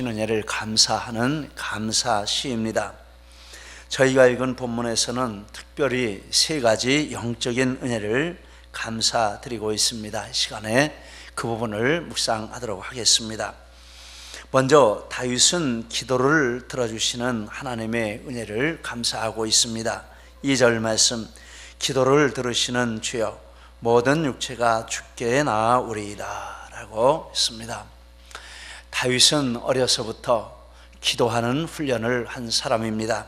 주신 은혜를 감사하는 감사 시입니다. 저희가 읽은 본문에서는 특별히 세 가지 영적인 은혜를 감사드리고 있습니다. 이 시간에 그 부분을 묵상하도록 하겠습니다. 먼저 다윗은 기도를 들어주시는 하나님의 은혜를 감사하고 있습니다. 2절 말씀, 기도를 들으시는 주여 모든 육체가 주께 나아오리이다 라고 했습니다. 다윗은 어려서부터 기도하는 훈련을 한 사람입니다.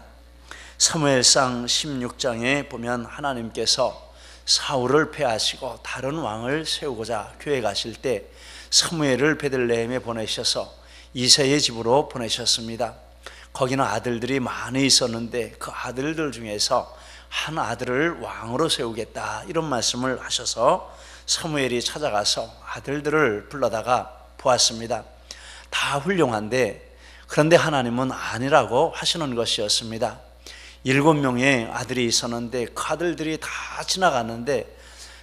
사무엘상 16장에 보면 하나님께서 사울을 패하시고 다른 왕을 세우고자 계획하실 때 사무엘을 베들레헴에 보내셔서 이새의 집으로 보내셨습니다. 거기는 아들들이 많이 있었는데 그 아들들 중에서 한 아들을 왕으로 세우겠다 이런 말씀을 하셔서 사무엘이 찾아가서 아들들을 불러다가 보았습니다. 다 훌륭한데 그런데 하나님은 아니라고 하시는 것이었습니다. 7명의 아들이 있었는데 그 아들들이 다 지나갔는데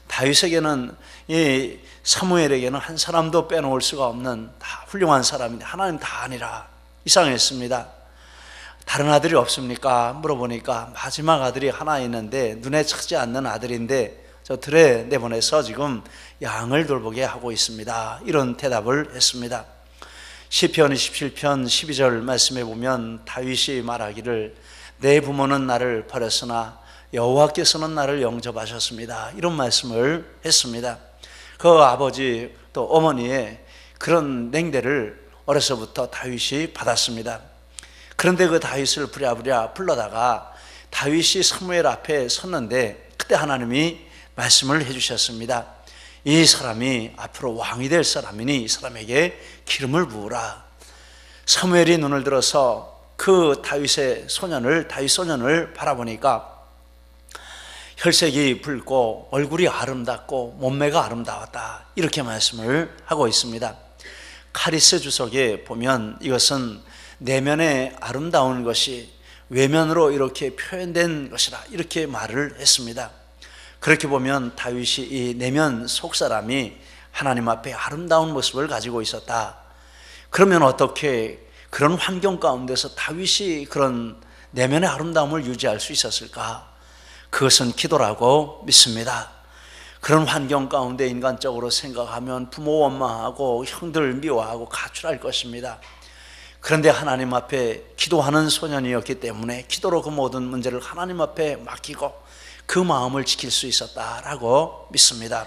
다윗에게는 이 사무엘에게는 한 사람도 빼놓을 수가 없는 다 훌륭한 사람인데 하나님 다 아니라 이상했습니다. 다른 아들이 없습니까? 물어보니까 마지막 아들이 하나 있는데 눈에 차지 않는 아들인데 저 들에 내보내서 지금 양을 돌보게 하고 있습니다. 이런 대답을 했습니다. 시편 27편 12절 말씀에 보면 다윗이 말하기를 내 부모는 나를 버렸으나 여호와께서는 나를 영접하셨습니다. 이런 말씀을 했습니다. 그 아버지 또 어머니의 그런 냉대를 어려서부터 다윗이 받았습니다. 그런데 그 다윗을 부랴부랴 불러다가 다윗이 사무엘 앞에 섰는데 그때 하나님이 말씀을 해주셨습니다. 이 사람이 앞으로 왕이 될 사람이니 이 사람에게 기름을 부으라. 사무엘이 눈을 들어서 그 다윗 소년을 바라보니까 혈색이 붉고 얼굴이 아름답고 몸매가 아름다웠다 이렇게 말씀을 하고 있습니다. 카리스 주석에 보면 이것은 내면의 아름다운 것이 외면으로 이렇게 표현된 것이라 이렇게 말을 했습니다. 그렇게 보면 다윗이 이 내면 속사람이 하나님 앞에 아름다운 모습을 가지고 있었다. 그러면 어떻게 그런 환경 가운데서 다윗이 그런 내면의 아름다움을 유지할 수 있었을까? 그것은 기도라고 믿습니다. 그런 환경 가운데 인간적으로 생각하면 부모 원망하고 형들 미워하고 가출할 것입니다. 그런데 하나님 앞에 기도하는 소년이었기 때문에 기도로 그 모든 문제를 하나님 앞에 맡기고 그 마음을 지킬 수 있었다라고 믿습니다.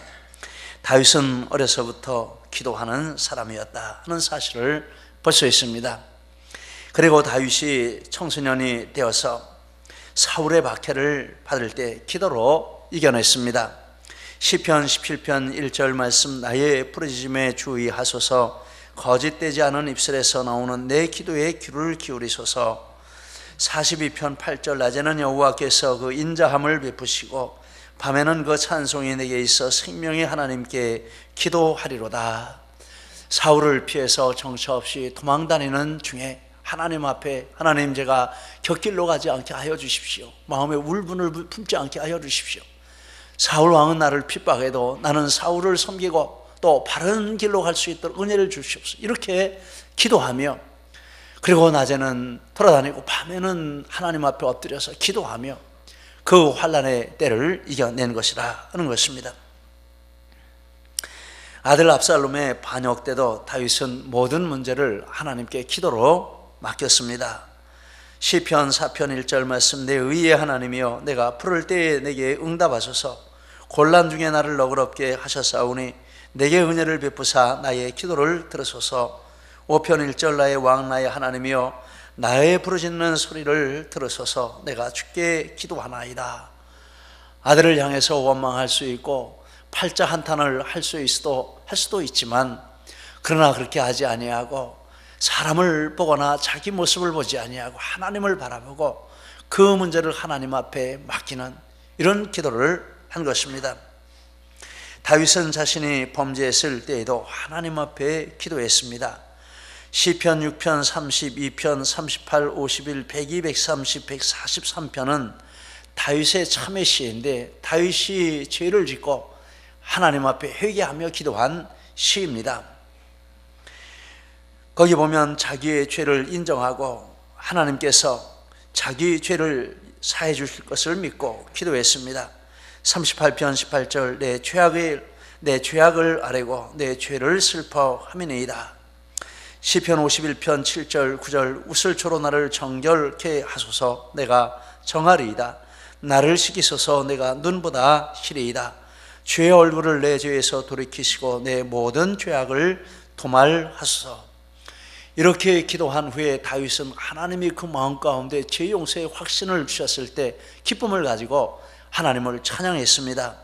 다윗은 어려서부터 기도하는 사람이었다 하는 사실을 볼 수 있습니다. 그리고 다윗이 청소년이 되어서 사울의 박해를 받을 때 기도로 이겨냈습니다. 시편 17편 1절 말씀, 나의 부르짖음에 주의하소서, 거짓되지 않은 입술에서 나오는 내 기도에 귀를 기울이소서. 42편 8절, 낮에는 여호와께서 그 인자함을 베푸시고 밤에는 그 찬송이 내게 있어 생명의 하나님께 기도하리로다. 사울을 피해서 정처 없이 도망다니는 중에 하나님 앞에 하나님 제가 곁길로 가지 않게 하여 주십시오. 마음에 울분을 품지 않게 하여 주십시오. 사울 왕은 나를 핍박해도 나는 사울을 섬기고 또 바른 길로 갈 수 있도록 은혜를 주시옵소서. 이렇게 기도하며 그리고 낮에는 돌아다니고 밤에는 하나님 앞에 엎드려서 기도하며 그 환난의 때를 이겨낸 것이라 하는 것입니다. 아들 압살롬의 반역 때도 다윗은 모든 문제를 하나님께 기도로 맡겼습니다. 시편 4편 1절 말씀, 내 의의 하나님이여 내가 부를 때에 내게 응답하소서. 곤란 중에 나를 너그럽게 하셨사오니 내게 은혜를 베푸사 나의 기도를 들으소서. 5편 1절, 나의 왕 나의 하나님이여 나의 부르짖는 소리를 들으소서. 내가 주께 기도하나이다. 아들을 향해서 원망할 수 있고 팔자 한탄을 할 수도 있지만 그러나 그렇게 하지 아니하고 사람을 보거나 자기 모습을 보지 아니하고 하나님을 바라보고 그 문제를 하나님 앞에 맡기는 이런 기도를 한 것입니다. 다윗은 자신이 범죄했을 때에도 하나님 앞에 기도했습니다. 시편 6편, 32편, 38, 51, 102, 130, 143편은 다윗의 참회 시인데 다윗이 죄를 짓고 하나님 앞에 회개하며 기도한 시입니다. 거기 보면 자기의 죄를 인정하고 하나님께서 자기 죄를 사해 주실 것을 믿고 기도했습니다. 38편 18절 내 죄악을 아뢰고 내 죄를 슬퍼함이니이다. 시편 51편 7절 9절 웃을초로 나를 정결케 하소서 내가 정하리이다. 나를 씻기소서 내가 눈보다 희리이다. 주의 얼굴을 내 죄에서 돌이키시고 내 모든 죄악을 도말하소서. 이렇게 기도한 후에 다윗은 하나님이 그 마음 가운데 죄 용서의 확신을 주셨을 때 기쁨을 가지고 하나님을 찬양했습니다.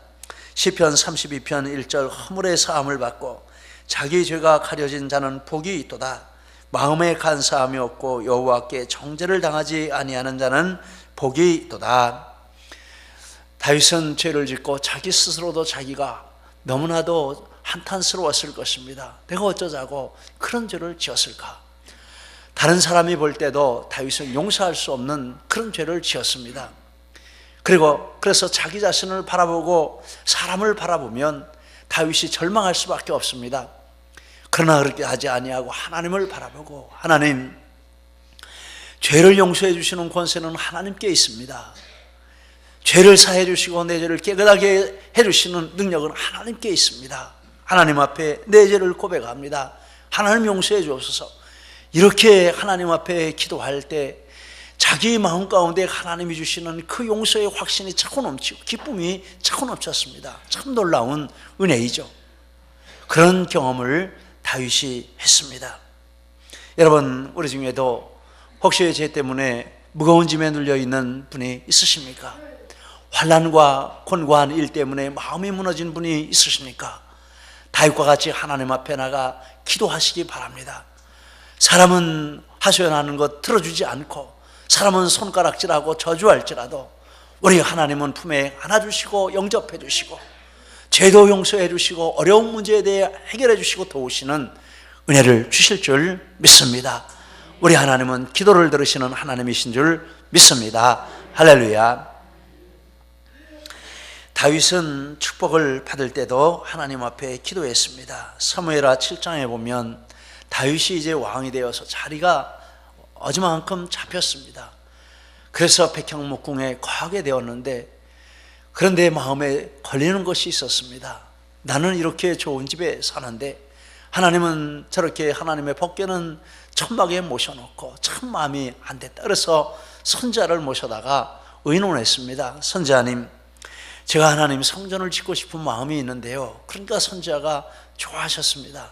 시편 32편 1절 허물의 사함을 받고 자기 죄가 가려진 자는 복이 있도다. 마음에 간사함이 없고 여호와께 정죄를 당하지 아니하는 자는 복이 있도다. 다윗은 죄를 짓고 자기 스스로도 자기가 너무나도 한탄스러웠을 것입니다. 내가 어쩌자고 그런 죄를 지었을까? 다른 사람이 볼 때도 다윗은 용서할 수 없는 그런 죄를 지었습니다. 그래서 자기 자신을 바라보고 사람을 바라보면 다윗이 절망할 수밖에 없습니다. 그러나 그렇게 하지 아니하고 하나님을 바라보고 하나님, 죄를 용서해 주시는 권세는 하나님께 있습니다. 죄를 사해 주시고 내 죄를 깨끗하게 해 주시는 능력은 하나님께 있습니다. 하나님 앞에 내 죄를 고백합니다. 하나님 용서해 주옵소서. 이렇게 하나님 앞에 기도할 때 자기 마음 가운데 하나님이 주시는 그 용서의 확신이 차고 넘치고 기쁨이 차고 넘쳤습니다. 참 놀라운 은혜이죠. 그런 경험을 다윗이 했습니다. 여러분, 우리 중에도 혹시 죄 때문에 무거운 짐에 눌려 있는 분이 있으십니까? 환난과 곤고한 일 때문에 마음이 무너진 분이 있으십니까? 다윗과 같이 하나님 앞에 나가 기도하시기 바랍니다. 사람은 하소연하는 것 들어주지 않고 사람은 손가락질하고 저주할지라도 우리 하나님은 품에 안아주시고 영접해 주시고 죄도 용서해 주시고 어려운 문제에 대해 해결해 주시고 도우시는 은혜를 주실 줄 믿습니다. 우리 하나님은 기도를 들으시는 하나님이신 줄 믿습니다. 할렐루야. 다윗은 축복을 받을 때도 하나님 앞에 기도했습니다. 사무엘하 7장에 보면 다윗이 이제 왕이 되어서 자리가 어지만큼 잡혔습니다. 그래서 백향목궁에 거하게 되었는데, 그런데 마음에 걸리는 것이 있었습니다. 나는 이렇게 좋은 집에 사는데 하나님은 저렇게 하나님의 법궤는 천막에 모셔놓고 참 마음이 안 됐다. 그래서 선지자를 모셔다가 의논했습니다. 선지자님, 제가 하나님 성전을 짓고 싶은 마음이 있는데요. 그러니까 선지자가 좋아하셨습니다.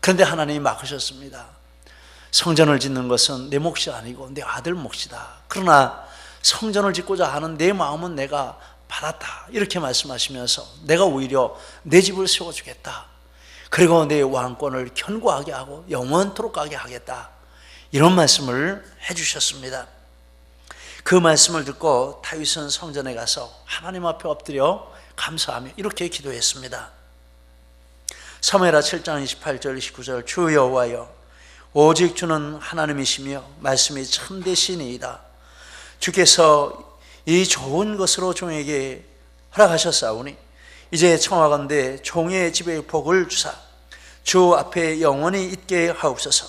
그런데 하나님이 막으셨습니다. 성전을 짓는 것은 내 몫이 아니고 내 아들 몫이다. 그러나 성전을 짓고자 하는 내 마음은 내가 받았다. 이렇게 말씀하시면서 내가 오히려 내 집을 세워주겠다. 그리고 내 왕권을 견고하게 하고 영원토록 가게 하겠다. 이런 말씀을 해주셨습니다. 그 말씀을 듣고 다윗은 성전에 가서 하나님 앞에 엎드려 감사하며 이렇게 기도했습니다. 사무엘하 7장 28절 29절 주 여호와여, 오직 주는 하나님이시며 말씀이 참되시니이다. 주께서 이 좋은 것으로 종에게 허락하셨사오니 이제 청하건대 종의 집에 복을 주사 주 앞에 영원히 있게 하옵소서.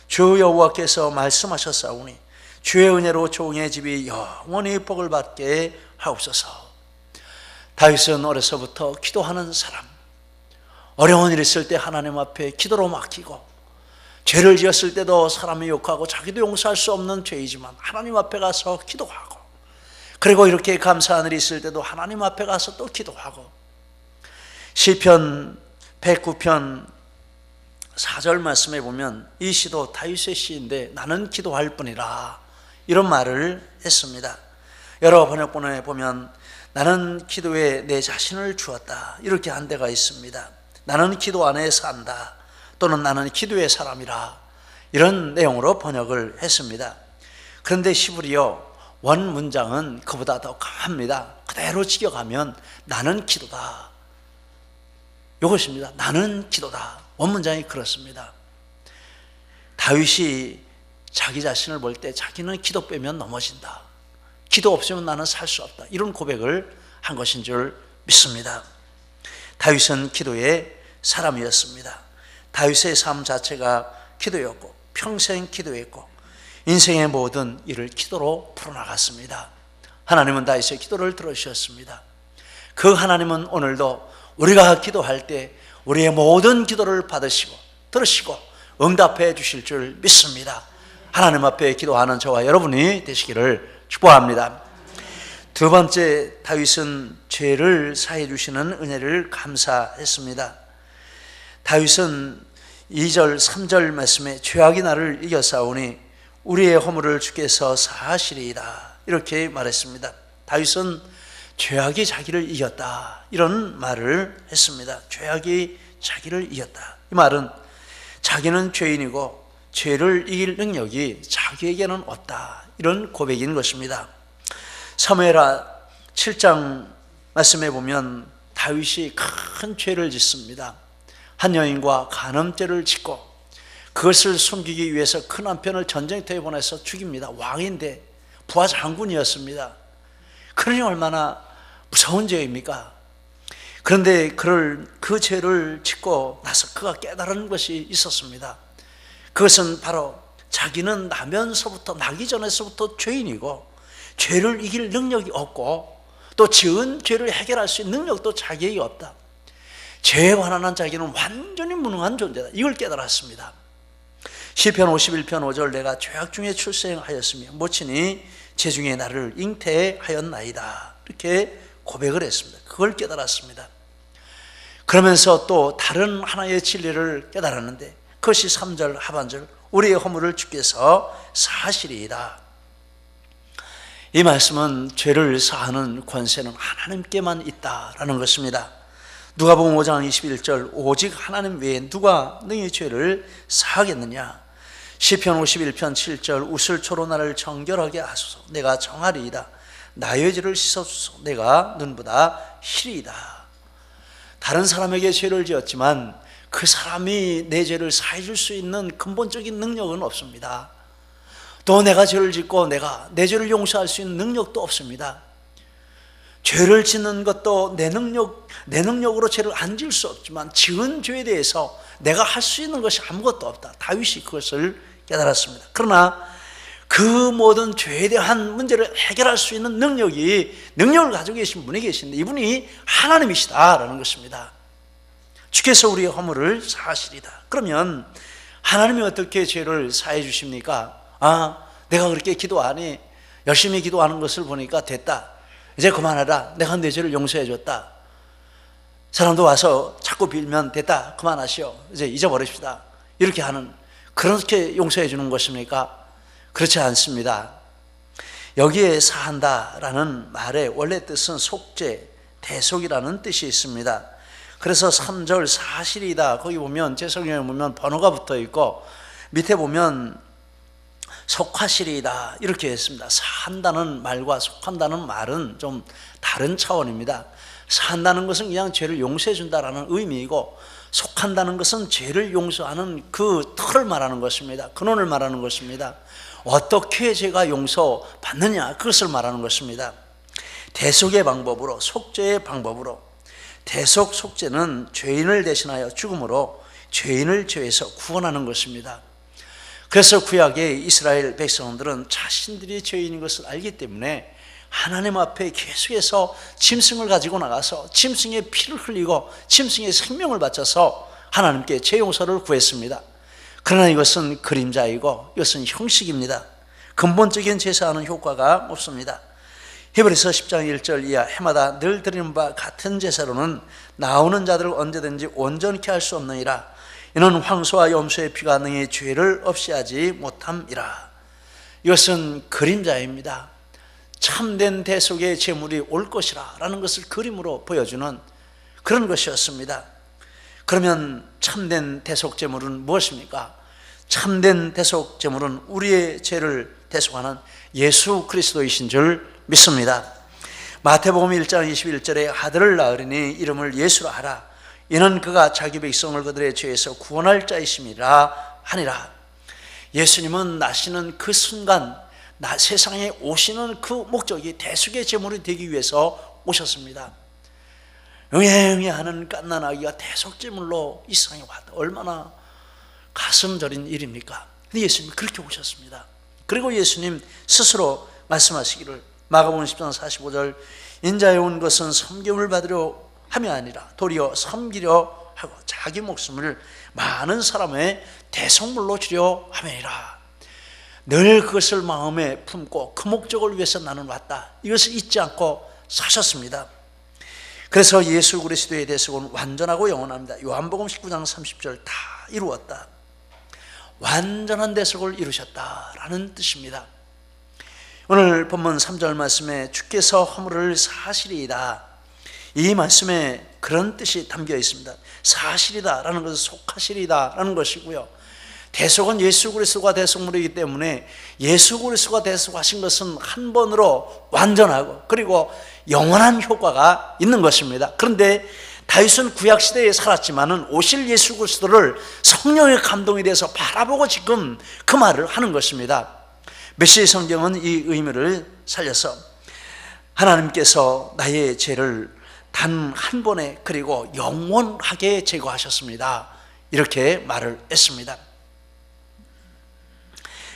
주 여호와께서 말씀하셨사오니 주의 은혜로 종의 집이 영원히 복을 받게 하옵소서. 다윗은 어려서부터 기도하는 사람, 어려운 일 있을 때 하나님 앞에 기도로 맡기고, 죄를 지었을 때도 사람이 욕하고 자기도 용서할 수 없는 죄이지만 하나님 앞에 가서 기도하고, 그리고 이렇게 감사한 일이 있을 때도 하나님 앞에 가서 또 기도하고, 시편 109편 4절 말씀에 보면 이 시도 다윗의 시인데 나는 기도할 뿐이라 이런 말을 했습니다. 여러 번역본에 보면 나는 기도에 내 자신을 주었다 이렇게 한 데가 있습니다. 나는 기도 안에 산다, 또는 나는 기도의 사람이라, 이런 내용으로 번역을 했습니다. 그런데 히브리어 원 문장은 그보다 더 강합니다. 그대로 직역하면 나는 기도다, 이것입니다. 나는 기도다. 원문장이 그렇습니다. 다윗이 자기 자신을 볼 때 자기는 기도 빼면 넘어진다, 기도 없으면 나는 살 수 없다, 이런 고백을 한 것인 줄 믿습니다. 다윗은 기도의 사람이었습니다. 다윗의 삶 자체가 기도였고 평생 기도했고 인생의 모든 일을 기도로 풀어나갔습니다. 하나님은 다윗의 기도를 들어주셨습니다. 그 하나님은 오늘도 우리가 기도할 때 우리의 모든 기도를 받으시고 들으시고 응답해 주실 줄 믿습니다. 하나님 앞에 기도하는 저와 여러분이 되시기를 축복합니다. 두 번째, 다윗은 죄를 사해 주시는 은혜를 감사했습니다. 다윗은 2절 3절 말씀에 죄악이 나를 이겨싸우니 우리의 허물을 주께서 사하시리이다 이렇게 말했습니다. 다윗은 죄악이 자기를 이겼다 이런 말을 했습니다. 죄악이 자기를 이겼다. 이 말은 자기는 죄인이고 죄를 이길 능력이 자기에게는 없다 이런 고백인 것입니다. 사무엘하 7장 말씀에 보면 다윗이 큰 죄를 짓습니다. 한 여인과 간음죄를 짓고 그것을 숨기기 위해서 큰 남편을 전쟁터에 보내서 죽입니다. 왕인데 부하 장군이었습니다. 그러니 얼마나 무서운 죄입니까? 그런데 그 죄를 짓고 나서 그가 깨달은 것이 있었습니다. 그것은 바로 자기는 나기 전에서부터 죄인이고 죄를 이길 능력이 없고 또 지은 죄를 해결할 수 있는 능력도 자기에게 없다. 죄에 관한 자기는 완전히 무능한 존재다. 이걸 깨달았습니다. 시편 51편 5절 내가 죄악 중에 출생하였으며 모친이 재중에 나를 잉태하였나이다 이렇게 고백을 했습니다. 그걸 깨달았습니다. 그러면서 또 다른 하나의 진리를 깨달았는데 그것이 3절 하반절 우리의 허물을 주께서 사하시리이다. 이 말씀은 죄를 사하는 권세는 하나님께만 있다라는 것입니다. 누가복음 5장 21절 오직 하나님 외에 누가 너희 죄를 사하겠느냐. 시편 51편 7절 우슬초로 나를 정결하게 하소서 내가 정하리이다. 나의 죄를 씻어주소서 내가 눈보다 희리이다. 다른 사람에게 죄를 지었지만 그 사람이 내 죄를 사해 줄 수 있는 근본적인 능력은 없습니다. 또 내가 죄를 짓고 내가 내 죄를 용서할 수 있는 능력도 없습니다. 죄를 짓는 것도 내 능력으로 죄를 안 지을 수 없지만 지은 죄에 대해서 내가 할 수 있는 것이 아무것도 없다. 다윗이 그것을 깨달았습니다. 그러나 그 모든 죄에 대한 문제를 해결할 수 있는 능력을 가지고 계신 분이 계신데 이분이 하나님이시다라는 것입니다. 주께서 우리의 허물을 사하시리다. 그러면 하나님이 어떻게 죄를 사해 주십니까? 내가 그렇게 기도하니 열심히 기도하는 것을 보니까 됐다. 이제 그만하라. 내가 내 죄를 용서해 줬다. 사람도 와서 자꾸 빌면 됐다. 그만하시오. 이제 잊어버립시다. 이렇게 하는 그렇게 용서해 주는 것입니까? 그렇지 않습니다. 여기에 사한다라는 말의 원래 뜻은 속죄, 대속이라는 뜻이 있습니다. 그래서 3절 사실이다. 거기 보면 제 성경에 보면 번호가 붙어 있고 밑에 보면 속하시리이다 이렇게 했습니다. 사한다는 말과 속한다는 말은 좀 다른 차원입니다. 사한다는 것은 그냥 죄를 용서해 준다라는 의미이고 속한다는 것은 죄를 용서하는 그 틀을 말하는 것입니다. 근원을 말하는 것입니다. 어떻게 죄가 용서받느냐 그것을 말하는 것입니다. 대속의 방법으로 속죄의 방법으로 대속 속죄는 죄인을 대신하여 죽음으로 죄인을 죄에서 구원하는 것입니다. 그래서 구약의 이스라엘 백성들은 자신들이 죄인인 것을 알기 때문에 하나님 앞에 계속해서 짐승을 가지고 나가서 짐승의 피를 흘리고 짐승의 생명을 바쳐서 하나님께 죄 용서를 구했습니다. 그러나 이것은 그림자이고 이것은 형식입니다. 근본적인 제사하는 효과가 없습니다. 히브리서 10장 1절 이하 해마다 늘 드리는 바 같은 제사로는 나오는 자들을 언제든지 온전케 할 수 없느니라. 이는 황소와 염소의 피가 능히 죄를 없이 하지 못함이라. 이것은 그림자입니다. 참된 대속의 제물이 올 것이라 라는 것을 그림으로 보여주는 그런 것이었습니다. 그러면 참된 대속 제물은 무엇입니까? 참된 대속 제물은 우리의 죄를 대속하는 예수 그리스도이신 줄 믿습니다. 마태복음 1장 21절에 아들을 낳으리니 이름을 예수라 하라. 이는 그가 자기 백성을 그들의 죄에서 구원할 자이심이라 하니라. 예수님은 나시는 그 순간 세상에 오시는 그 목적이 대속의 제물이 되기 위해서 오셨습니다. 응애응애 하는 갓난아기가 대속 제물로 이 세상에 왔다. 얼마나 가슴 저린 일입니까? 근데 예수님이 그렇게 오셨습니다. 그리고 예수님 스스로 말씀하시기를 마가복음 10장 45절 인자에 온 것은 섬김을 받으려 함이 아니라 도리어 섬기려 하고 자기 목숨을 많은 사람의 대속물로 주려 함이니라. 늘 그것을 마음에 품고 그 목적을 위해서 나는 왔다, 이것을 잊지 않고 사셨습니다. 그래서 예수 그리스도의 대속은 완전하고 영원합니다. 요한복음 19장 30절 다 이루었다, 완전한 대속을 이루셨다라는 뜻입니다. 오늘 본문 3절 말씀에 주께서 허물을 사시리이다, 이 말씀에 그런 뜻이 담겨 있습니다. 사실이다 라는 것은 속하시리다 라는 것이고요, 대속은 예수 그리스도가 대속물이기 때문에 예수 그리스도가 대속하신 것은 한 번으로 완전하고 그리고 영원한 효과가 있는 것입니다. 그런데 다윗은 구약시대에 살았지만 오실 예수 그리스도를 성령의 감동이 돼서 바라보고 지금 그 말을 하는 것입니다. 메시지 성경은 이 의미를 살려서 하나님께서 나의 죄를 단 한 번에 그리고 영원하게 제거하셨습니다, 이렇게 말을 했습니다.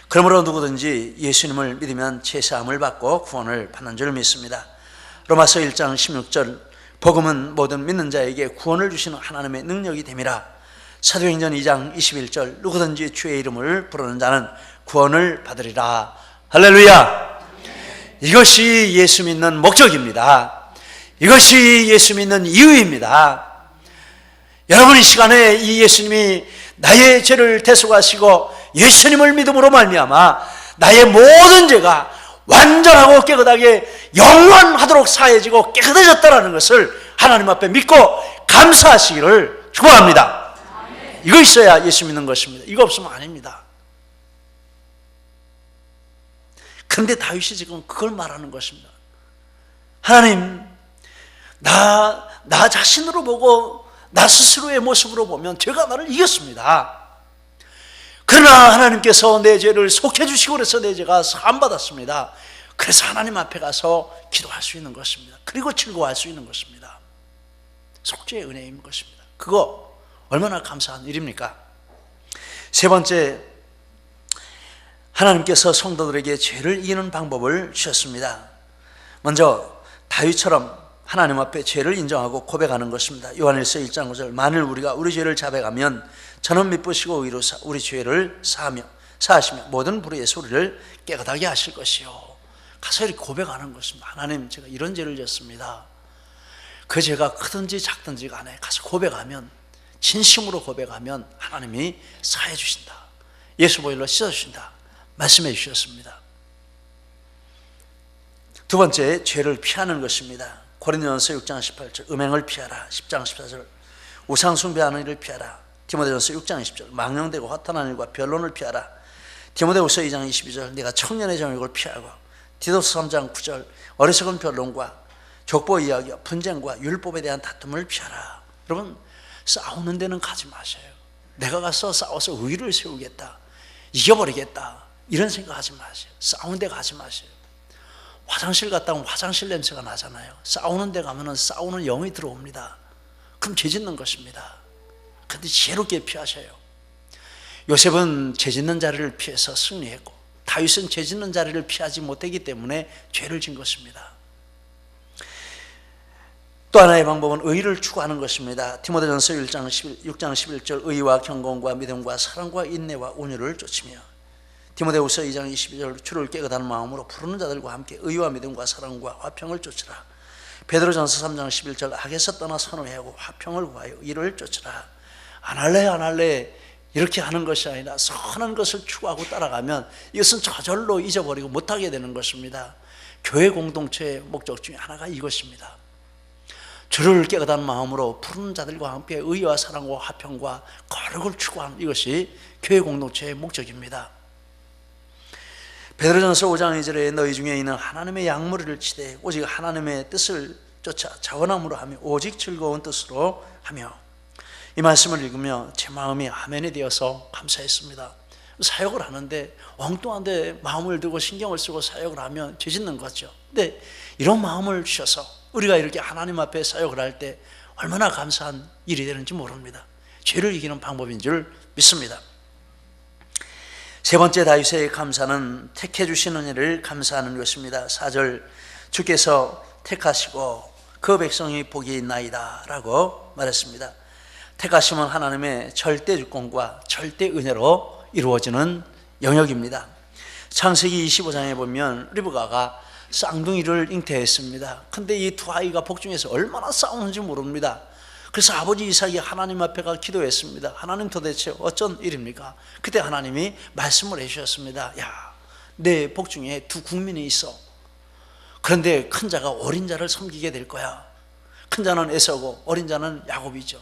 그러므로 누구든지 예수님을 믿으면 죄사함을 받고 구원을 받는 줄 믿습니다. 로마서 1장 16절 복음은 모든 믿는 자에게 구원을 주시는 하나님의 능력이 됨이라. 사도행전 2장 21절 누구든지 주의 이름을 부르는 자는 구원을 받으리라. 할렐루야. 이것이 예수 믿는 목적입니다. 이것이 예수 믿는 이유입니다. 여러분, 이 시간에 이 예수님이 나의 죄를 대속하시고 예수님을 믿음으로 말미암아 나의 모든 죄가 완전하고 깨끗하게 영원하도록 사해지고 깨끗해졌다는 것을 하나님 앞에 믿고 감사하시기를 축원합니다. 이거 있어야 예수 믿는 것입니다. 이거 없으면 아닙니다. 그런데 다윗이 지금 그걸 말하는 것입니다. 하나님, 나 자신으로 보고 나 스스로의 모습으로 보면 죄가 나를 이겼습니다. 그러나 하나님께서 내 죄를 속해주시고 그래서 내 죄가 사함받았습니다. 그래서 하나님 앞에 가서 기도할 수 있는 것입니다. 그리고 즐거워할 수 있는 것입니다. 속죄의 은혜인 것입니다. 그거 얼마나 감사한 일입니까? 세 번째, 하나님께서 성도들에게 죄를 이기는 방법을 주셨습니다. 먼저 다윗처럼 하나님 앞에 죄를 인정하고 고백하는 것입니다. 요한일서 1장 5절 만일 우리가 우리 죄를 자백하면 저는 미쁘시고 의로사 우리 죄를 사하시며 모든 불의의 소리를 깨끗하게 하실 것이요. 가서 이렇게 고백하는 것입니다. 하나님, 제가 이런 죄를 졌습니다. 그 죄가 크든지 작든지 간에 가서 고백하면, 진심으로 고백하면 하나님이 사해 주신다, 예수 보혈로 씻어 주신다 말씀해 주셨습니다. 두 번째, 죄를 피하는 것입니다. 고린도전서 6장 18절 음행을 피하라. 10장 14절 우상 숭배하는 일을 피하라. 디모데전서 6장 20절 망령되고 허탄한 일과 변론을 피하라. 디모데후서 2장 22절 내가 청년의 정욕을 피하고. 디도서 3장 9절 어리석은 변론과 족보 이야기와 분쟁과 율법에 대한 다툼을 피하라. 여러분, 싸우는 데는 가지 마세요. 내가 가서 싸워서 의를 세우겠다, 이겨버리겠다, 이런 생각하지 마세요. 싸우는 데 가지 마세요. 화장실 갔다 오면 화장실 냄새가 나잖아요. 싸우는 데 가면 싸우는 영이 들어옵니다. 그럼 죄 짓는 것입니다. 그런데 지혜롭게 피하셔요. 요셉은 죄 짓는 자리를 피해서 승리했고, 다윗은 죄 짓는 자리를 피하지 못했기 때문에 죄를 진 것입니다. 또 하나의 방법은 의를 추구하는 것입니다. 디모데전서 6장 11절 의와 경건과 믿음과 사랑과 인내와 온유를 쫓으며. 디모데후서 2장 22절 주를 깨끗한 마음으로 부르는 자들과 함께 의와 믿음과 사랑과 화평을 쫓으라. 베드로전서 3장 11절 악에서 떠나 선호하고 화평을 구하여 이를 쫓으라. 안 할래 이렇게 하는 것이 아니라 선한 것을 추구하고 따라가면 이것은 저절로 잊어버리고 못하게 되는 것입니다. 교회 공동체의 목적 중에 하나가 이것입니다. 주를 깨끗한 마음으로 부르는 자들과 함께 의와 사랑과 화평과 거룩을 추구하는 이것이 교회 공동체의 목적입니다. 베드로전서 5장 2절에 너희 중에 있는 하나님의 양무리를 치되 오직 하나님의 뜻을 쫓아 자원함으로 하며 오직 즐거운 뜻으로 하며. 이 말씀을 읽으며 제 마음이 아멘이 되어서 감사했습니다. 사역을 하는데 엉뚱한 데 마음을 두고 신경을 쓰고 사역을 하면 죄 짓는 거죠. 근데 이런 마음을 주셔서 우리가 이렇게 하나님 앞에 사역을 할 때 얼마나 감사한 일이 되는지 모릅니다. 죄를 이기는 방법인 줄 믿습니다. 세 번째 다윗의 감사는 택해 주신 은혜를 감사하는 것입니다. 4절, 주께서 택하시고 그 백성이 복이 있나이다 라고 말했습니다. 택하심은 하나님의 절대 주권과 절대 은혜로 이루어지는 영역입니다. 창세기 25장에 보면 리브가가 쌍둥이를 잉태했습니다. 근데 이 두 아이가 복중에서 얼마나 싸우는지 모릅니다. 그래서 아버지 이삭이 하나님 앞에 가 기도했습니다. 하나님, 도대체 어쩐 일입니까? 그때 하나님이 말씀을 해주셨습니다. 야, 내 복중에 두 국민이 있어. 그런데 큰 자가 어린 자를 섬기게 될 거야. 큰 자는 에서고 어린 자는 야곱이죠.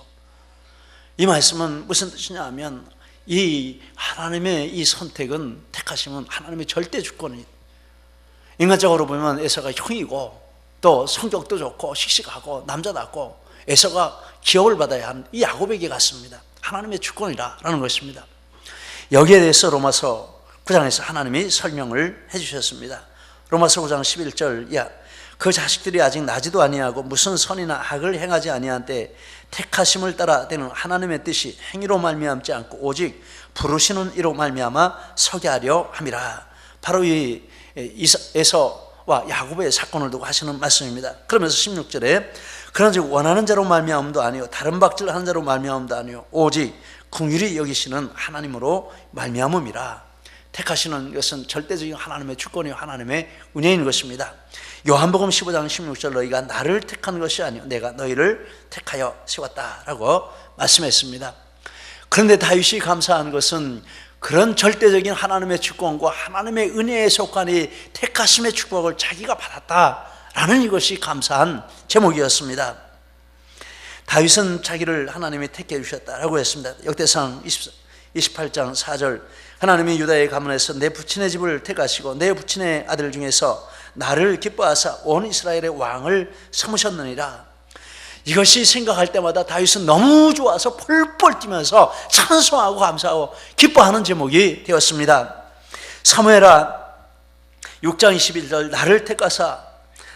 이 말씀은 무슨 뜻이냐 하면, 이 하나님의 이 선택은, 택하심은 하나님의 절대 주권이, 인간적으로 보면 에서가 형이고 또 성격도 좋고 씩씩하고 남자답고 에서가 기업을 받아야 하는 이 야곱에게 갔습니다. 하나님의 주권이라는 것입니다. 여기에 대해서 로마서 9장에서 하나님이 설명을 해주셨습니다. 로마서 9장 11절, 야, 그 자식들이 아직 나지도 아니하고 무슨 선이나 악을 행하지 아니한 때 택하심을 따라 되는 하나님의 뜻이 행위로 말미암지 않고 오직 부르시는 이로 말미암아 서게 하려 함이라. 바로 이 에서와 야곱의 사건을 두고 하시는 말씀입니다. 그러면서 16절에 그런즉 원하는 자로 말미암음도 아니요 다른 박질하는 자로 말미암음도 아니요 오직 긍휼히 여기시는 하나님으로 말미암음이라. 택하시는 것은 절대적인 하나님의 주권이요 하나님의 은혜인 것입니다. 요한복음 15장 16절, 너희가 나를 택한 것이 아니요 내가 너희를 택하여 세웠다라고 말씀했습니다. 그런데 다윗이 감사한 것은 그런 절대적인 하나님의 주권과 하나님의 은혜에 속한 이 택하심의 축복을 자기가 받았다라는 이것이 감사한 제목이었습니다. 다윗은 자기를 하나님이 택해 주셨다라고 했습니다. 역대상 28장 4절, 하나님이 유다의 가문에서 내 부친의 집을 택하시고 내 부친의 아들 중에서 나를 기뻐하사 온 이스라엘의 왕을 삼으셨느니라. 이것이 생각할 때마다 다윗은 너무 좋아서 펄펄 뛰면서 찬송하고 감사하고 기뻐하는 제목이 되었습니다. 사무엘하 6장 21절, 나를 택하사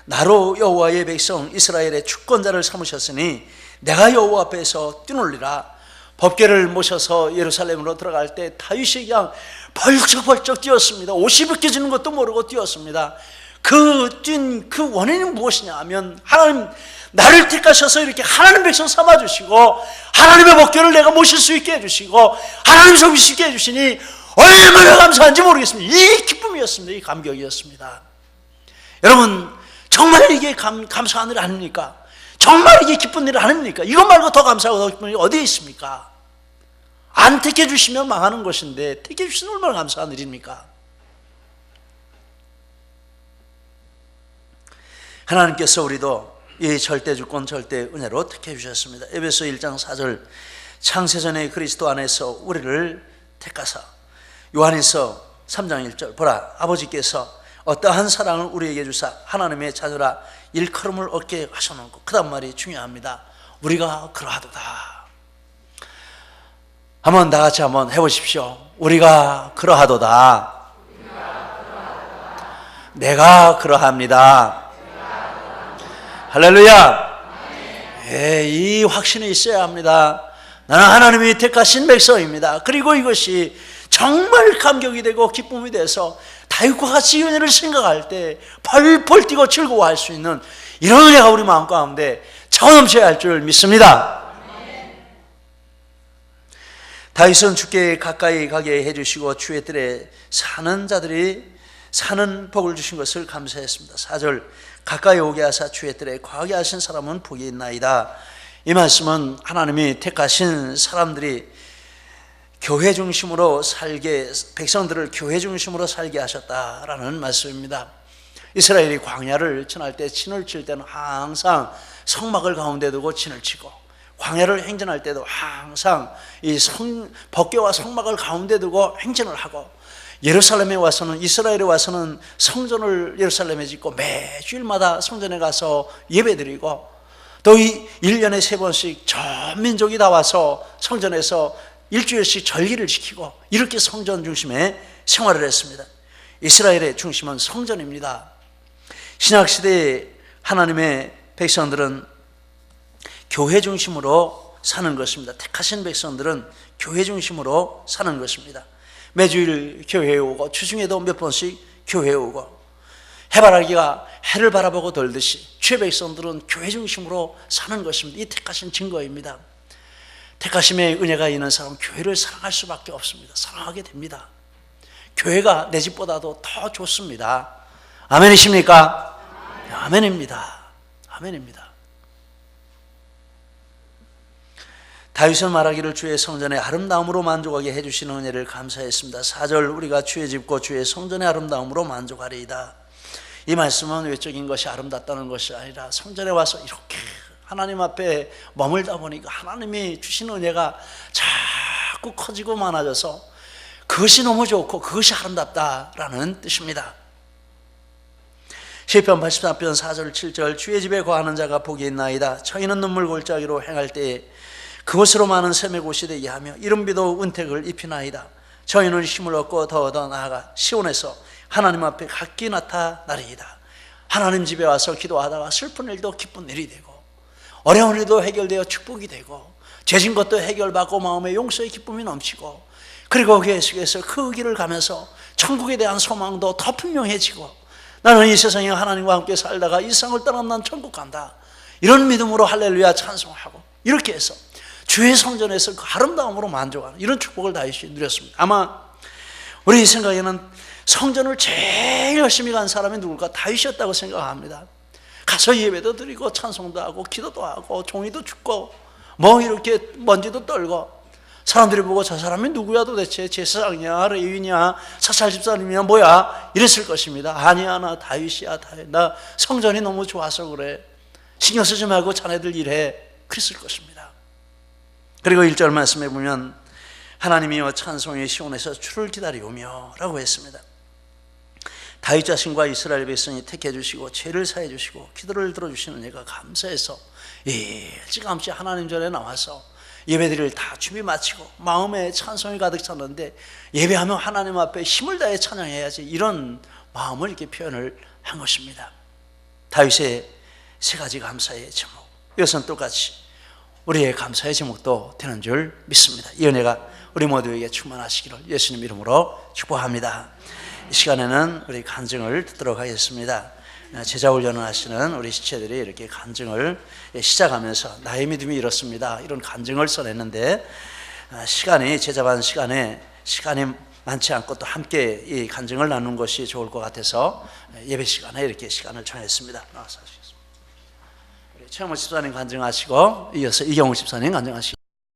나로 여호와의 백성 이스라엘의 주권자를 삼으셨으니 내가 여호와 앞에서 뛰놀리라. 법궤를 모셔서 예루살렘으로 들어갈 때 다윗이 그냥 벌쩍벌쩍 뛰었습니다. 옷이 벗겨지는 것도 모르고 뛰었습니다. 그 원인은 무엇이냐 하면, 하나님 나를 택하셔서 이렇게 하나님 백성 삼아주시고 하나님의 법궤를 내가 모실 수 있게 해주시고 하나님 섬길 수 있게 해주시니 얼마나 감사한지 모르겠습니다. 이 기쁨이었습니다. 이 감격이었습니다. 여러분, 정말 이게 감사한 일 아닙니까? 정말 이게 기쁜 일 아닙니까? 이것 말고 더 감사하고 더 기쁜 일이 어디에 있습니까? 안 택해 주시면 망하는 것인데 택해 주시면 얼마나 감사한 일입니까? 하나님께서 우리도 이 절대주권 절대은혜로 택해 주셨습니다. 에베소 1장 4절, 창세전에 그리스도 안에서 우리를 택하사. 요한일서 3장 1절, 보라 아버지께서 어떠한 사랑을 우리에게 주사 하나님의 자녀라 일컬음을 얻게 하셨는고. 그 다음 말이 중요합니다. 우리가 그러하도다. 한번 다 같이 한번 해보십시오. 우리가 그러하도다. 내가 그러합니다. 할렐루야. 이 확신이 있어야 합니다. 나는 하나님이 택하신 백성입니다. 그리고 이것이 정말 감격이 되고 기쁨이 돼서 다윗과 같이 이 은혜를 생각할 때 펄펄 뛰고 즐거워할 수 있는 이런 은혜가 우리 마음 가운데 차고 넘쳐야 할 줄 믿습니다. 다윗은 주께 가까이 가게 해주시고 주의 뜰에 사는 자들이 사는 복을 주신 것을 감사했습니다. 4절, 가까이 오게 하사 주의 뜰에 거하게 하신 사람은 복이 있나이다. 이 말씀은 하나님이 택하신 사람들이 교회 중심으로 살게, 백성들을 교회 중심으로 살게 하셨다라는 말씀입니다. 이스라엘이 광야를 지날 때, 진을 칠 때는 항상 성막을 가운데 두고 진을 치고, 광야를 행진할 때도 항상 이 법궤와 성막을 가운데 두고 행진을 하고, 예루살렘에 와서는, 이스라엘에 와서는 성전을 예루살렘에 짓고 매주일마다 성전에 가서 예배드리고, 또 1년에 3번씩 전 민족이 다 와서 성전에서 일주일씩 절기를 지키고, 이렇게 성전 중심의 생활을 했습니다. 이스라엘의 중심은 성전입니다. 신약시대의 하나님의 백성들은 교회 중심으로 사는 것입니다. 택하신 백성들은 교회 중심으로 사는 것입니다. 매주일 교회에 오고 주중에도 몇 번씩 교회에 오고 해바라기가 해를 바라보고 돌듯이 주의 백성들은 교회 중심으로 사는 것입니다. 이 택하신 증거입니다. 택하심의 은혜가 있는 사람은 교회를 사랑할 수밖에 없습니다. 사랑하게 됩니다. 교회가 내 집보다도 더 좋습니다. 아멘이십니까? 아멘입니다. 아멘입니다. 다윗은 말하기를 주의 성전의 아름다움으로 만족하게 해주시는 은혜를 감사했습니다. 4절 우리가 주의 집고 주의 성전의 아름다움으로 만족하리이다. 이 말씀은 외적인 것이 아름답다는 것이 아니라 성전에 와서 이렇게 하나님 앞에 머물다 보니까 하나님이 주신 은혜가 자꾸 커지고 많아져서 그것이 너무 좋고 그것이 아름답다라는 뜻입니다. 시편 84편 4절 7절 주의 집에 거하는 자가 복이 있나이다. 저희는 눈물 골짜기로 행할 때에 그곳으로 많은 샘의 곳이 되게 하며 이른비도 은택을 입히나이다. 저희는 힘을 얻고 더 나아가 시온에서 하나님 앞에 각기 나타나리이다. 하나님 집에 와서 기도하다가 슬픈 일도 기쁜 일이 되고 어려운 일도 해결되어 축복이 되고 죄진 것도 해결받고 마음의 용서의 기쁨이 넘치고 그리고 계속해서 그 길을 가면서 천국에 대한 소망도 더 분명해지고 나는 이 세상에 하나님과 함께 살다가 이 세상을 떠난 난 천국 간다. 이런 믿음으로 할렐루야 찬송하고 이렇게 해서 주의 성전에서 그 아름다움으로 만족하는 이런 축복을 다윗이 누렸습니다. 아마 우리 생각에는 성전을 제일 열심히 간 사람이 누굴까? 다윗이었다고 생각합니다. 가서 예배도 드리고 찬송도 하고 기도도 하고 종이도 줍고 뭐 이렇게 먼지도 떨고 사람들이 보고 저 사람이 누구야 도대체? 제사장이야? 레위냐? 사찰 집사님이야? 뭐야? 이랬을 것입니다. 아니야 나 다윗이야. 나 성전이 너무 좋아서 그래. 신경 쓰지 말고 자네들 일해. 그랬을 것입니다. 그리고 1절 말씀해 보면 하나님이여 찬송의 시온에서 주를 기다리오며 라고 했습니다. 다윗 자신과 이스라엘 백성이 택해 주시고 죄를 사해 주시고 기도를 들어주시는 예가 감사해서 일찌감치 하나님 전에 나와서 예배드릴 다 준비 마치고 마음에 찬송이 가득 찼는데 예배하면 하나님 앞에 힘을 다해 찬양해야지 이런 마음을 이렇게 표현을 한 것입니다. 다윗의 세 가지 감사의 제목, 이것은 똑같이 우리의 감사의 제목도 되는 줄 믿습니다. 이 은혜가 우리 모두에게 충만하시기를 예수님 이름으로 축복합니다. 이 시간에는 우리 간증을 듣도록 하겠습니다. 제자훈련을 하시는 우리 지체들이 이렇게 간증을 시작하면서 나의 믿음이 이렇습니다 이런 간증을 써냈는데 시간이 제자반 시간에 시간이 많지 않고 또 함께 이 간증을 나누는 것이 좋을 것 같아서 예배 시간에 이렇게 시간을 정했습니다. 나와서 하시겠습니다. 우리 최영모 집사님 간증하시고 이어서 이경욱 집사님 간증하시겠습니다.